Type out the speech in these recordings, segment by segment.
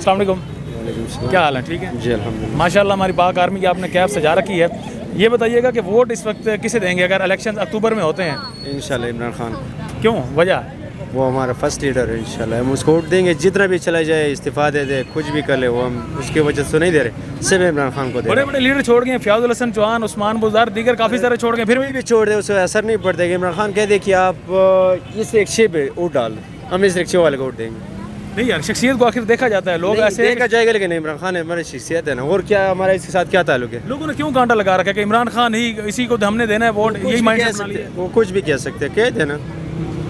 السلام علیکم. کیا حال ہے؟ ٹھیک ہے جی الحمدللہ. ماشاءاللہ ہماری پاک آرمی کی آپ نے کیپ سجا رکھی ہے. یہ بتائیے گا کہ ووٹ اس وقت کسے دیں گے اگر الیکشن اکتوبر میں ہوتے ہیں؟ انشاءاللہ عمران خان. کیوں؟ وجہ؟ وہ ہمارا فرسٹ لیڈر ہے. انشاءاللہ ہم اس کو ووٹ دیں گے. جتنا بھی چلا جائے, استعفیٰ دے دے, کچھ بھی کر لے, وہ ہم اس کی وجہ سے نہیں دے رہے. صرف عمران خان کو دے رہے. بڑے بڑے لیڈر چھوڑ گئے, فیاض الحسن چوہان, عثمان بزدار, دیگر کافی سارے چھوڑ گئے, پھر بھی چھوڑ دے, اس سے اثر نہیں پڑتا. کہ عمران خان کہہ دے کہ آپ اس رکشے پہ ووٹ ڈال, ہم اس رکشے والے کو ووٹ دیں گے. نہیں یار, شخصیت کو آخر دیکھا جاتا ہے. لوگ ایسے دیکھا جائے گا, لیکن عمران خان ہماری شخصیت ہے نا. اور کیا ہمارا اس کے ساتھ کیا تعلق ہے؟ لوگوں نے کیوں کانٹا لگا رکھا ہے کہ عمران خان ہی اسی کو ہم نے دینا ہے ووٹ؟ یہی مائنڈ سیٹ. وہ کچھ بھی کہہ سکتے ہیں, کہہ دینا,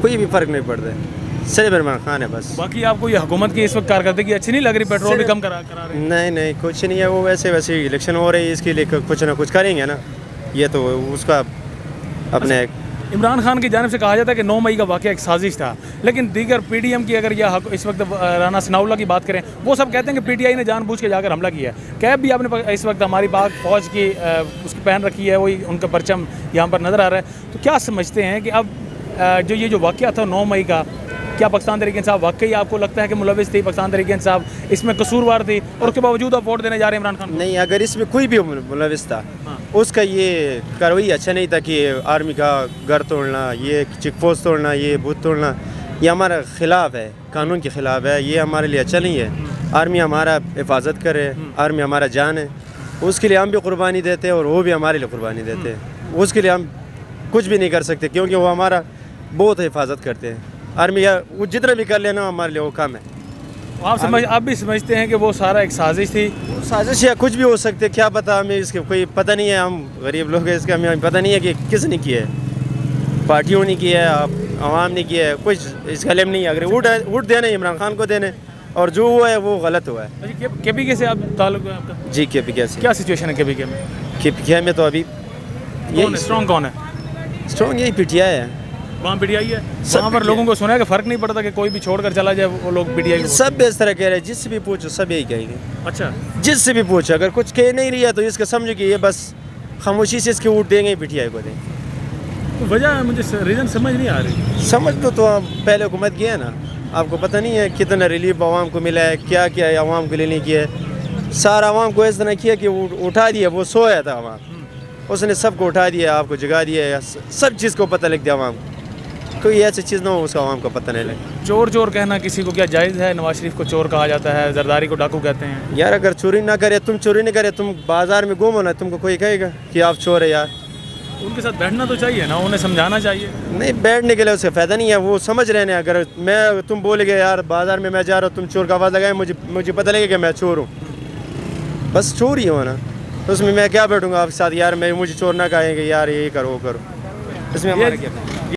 کوئی بھی فرق نہیں پڑتا ہے. صرف عمران خان ہے بس. باقی آپ کو یہ حکومت کی اس وقت کارکردگی اچھی نہیں لگ رہی؟ پیٹرول بھی کم کرا رہے ہیں. نہیں کچھ نہیں ہے. وہ ویسے الیکشن ہو رہی ہے, اس کے لیے کچھ نہ کچھ کریں گے نا. یہ تو اس کا اپنے عمران خان کی جانب سے کہا جاتا ہے کہ 9 مئی کا واقعہ ایک سازش تھا, لیکن دیگر پی ڈی ایم کی اگر یہ اس وقت رانا ثناءاللہ کی بات کریں, وہ سب کہتے ہیں کہ پی ٹی آئی نے جان بوجھ کے جا کر حملہ کیا ہے. کیپ بھی آپ نے اس وقت ہماری پاک فوج کی اس کی پہن رکھی ہے, وہی ان کا پرچم یہاں پر نظر آ رہا ہے. تو کیا سمجھتے ہیں کہ اب جو واقعہ تھا 9 مئی کا, کیا پاکستان تحریک انصاف واقعی آپ کو لگتا ہے کہ ملوث تھی پاکستان تحریک انصاف, اس میں قصوروار تھی, اور اس کے باوجود آپ ووٹ دینے جا رہے ہیں عمران خان کو؟ نہیں, اگر اس میں کوئی بھی ملوث تھا, اس کا یہ کاروئی اچھا نہیں تھا کہ آرمی کا گھر توڑنا, یہ چیک پوسٹ توڑنا, یہ بوتھ توڑنا, یہ ہمارا خلاف ہے, قانون کے خلاف ہے. یہ ہمارے لیے اچھا نہیں ہے. آرمی ہمارا حفاظت کرے, آرمی ہمارا جان ہے, اس کے لیے ہم بھی قربانی دیتے ہیں اور وہ بھی ہمارے لیے قربانی دیتے ہیں. اس کے لیے ہم کچھ بھی نہیں کر سکتے, کیونکہ وہ ہمارا بہت حفاظت کرتے ہیں. آرمی وہ جتنا بھی کر لینا ہمارے لیے وہ کم ہے. آپ بھی سمجھتے ہیں کہ وہ سارا ایک سازش تھی؟ سازش یا کچھ بھی ہو سکتے, کیا پتہ ہمیں اس کے کوئی پتہ نہیں ہے. ہم غریب لوگ ہیں, اس کا ہمیں پتہ نہیں ہے کہ کس نے کیا ہے. پارٹیوں نے کیا ہے, عوام نے کیا ہے, کچھ اس کا علم نہیں ہے. اگر ووٹ دینے عمران خان کو دینے, اور جو ہوا ہے وہ غلط ہوا ہے. کے پی کے سے آپ تعلق ہے آپ کا؟ جی کے پی کے سے. کیا سچویشن ہے کے پی کے میں؟ کے پی کے میں تو ابھی اسٹرانگ کون ہے؟ اسٹرانگ یہی پی ٹی آئی ہے. وہاں پی ٹی آئی ہے. وہاں پر لوگوں کو سنا ہے کہ فرق نہیں پڑتا کہ کوئی بھی چھوڑ کر چلا جائے, وہ لوگ پی ٹی آئی. سب اس طرح کہہ رہے ہیں, جس سے بھی پوچھو سب یہی کہیں گے. اچھا, جس سے بھی پوچھو, اگر کچھ کہہ نہیں رہا تو اس کا سمجھو کہ یہ بس خاموشی سے اس کے ووٹ دیں گے, پی ٹی آئی کو دیں گے. وجہ مجھے ریزن سمجھ نہیں آ رہی. سمجھ لو تو پہلے حکومت کیا ہے نا, آپ کو پتہ نہیں ہے کتنا ریلیف عوام کو ملا ہے, کیا کیا ہے عوام کے لیے نہیں کیا ہے. سارا عوام کو اس طرح کیا کہ وہ اٹھا دیا, وہ سویا تھا عوام, اس نے سب کو اٹھا دیا, آپ کو جگا دیا, سب چیز کو پتہ لگ دیا عوام کو. کوئی ایسی چیز نہ ہو اس کا عوام کو پتہ نہیں لگے. چور کہنا کسی کو کیا جائز ہے؟ نواز شریف کو چور کہا جاتا ہے, زرداری کو ڈاکو کہتے ہیں. یار اگر چوری نہ کرے, تم چوری نہیں کرے, تم بازار میں گم ہونا, تم کو کوئی کہے گا کہ آپ چور ہے یار؟ ان کے ساتھ بیٹھنا تو چاہیے نا, انہیں سمجھانا چاہیے. نہیں, بیٹھنے کے لیے اس سے فائدہ نہیں ہے. وہ سمجھ رہے ہیں, اگر تم بولے گے یار بازار میں میں جا رہا ہوں, تم چور کا آواز لگائے, مجھے پتہ لگے کہ میں چور ہوں, بس چور ہی ہوں نا. تو اس میں کیا بیٹھوں گا آپ کے ساتھ یار, مجھے چور نہ کہیں گے یار یہ کرو وہ کرو, اس میں ہمارا کیا.